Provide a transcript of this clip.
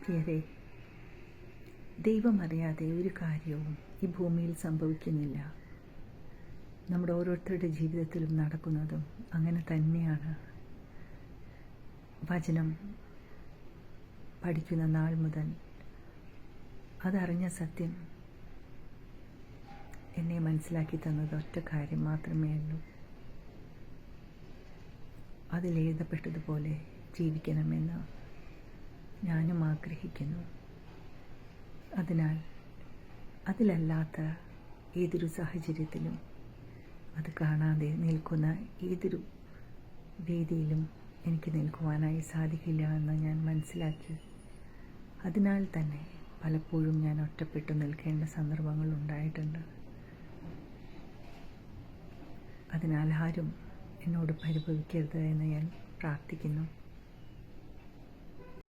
പ്രിയരെ, ദൈവമറിയാതെ ഒരു കാര്യവും ഈ ഭൂമിയിൽ സംഭവിക്കുന്നില്ല. നമ്മുടെ ഓരോരുത്തരുടെ ജീവിതത്തിലും നടക്കുന്നതും അങ്ങനെ തന്നെയാണ്. വചനം പഠിക്കുന്ന നാൾ മുതൽ അതറിഞ്ഞ സത്യം എന്നെ മനസ്സിലാക്കി തന്നത് ഒറ്റ കാര്യം മാത്രമേ ഉള്ളൂ. അതിലെഴുതപ്പെട്ടതുപോലെ ജീവിക്കണമെന്ന് ഞാനും ആഗ്രഹിക്കുന്നു. അതിനാൽ അതിലല്ലാത്ത ഏതൊരു സാഹചര്യത്തിലും, അത് കാണാതെ നിൽക്കുന്ന ഏതൊരു വേദിയിലും എനിക്ക് നിൽക്കുവാനായി സാധിക്കില്ല എന്ന് ഞാൻ മനസ്സിലാക്കി. അതിനാൽ തന്നെ പലപ്പോഴും ഞാൻ ഒറ്റപ്പെട്ടു നിൽക്കേണ്ട സന്ദർഭങ്ങൾ ഉണ്ടായിട്ടുണ്ട്. അതിനാൽ ആരും എന്നോട് പരിഭവിക്കരുത് എന്ന് ഞാൻ പ്രാർത്ഥിക്കുന്നു.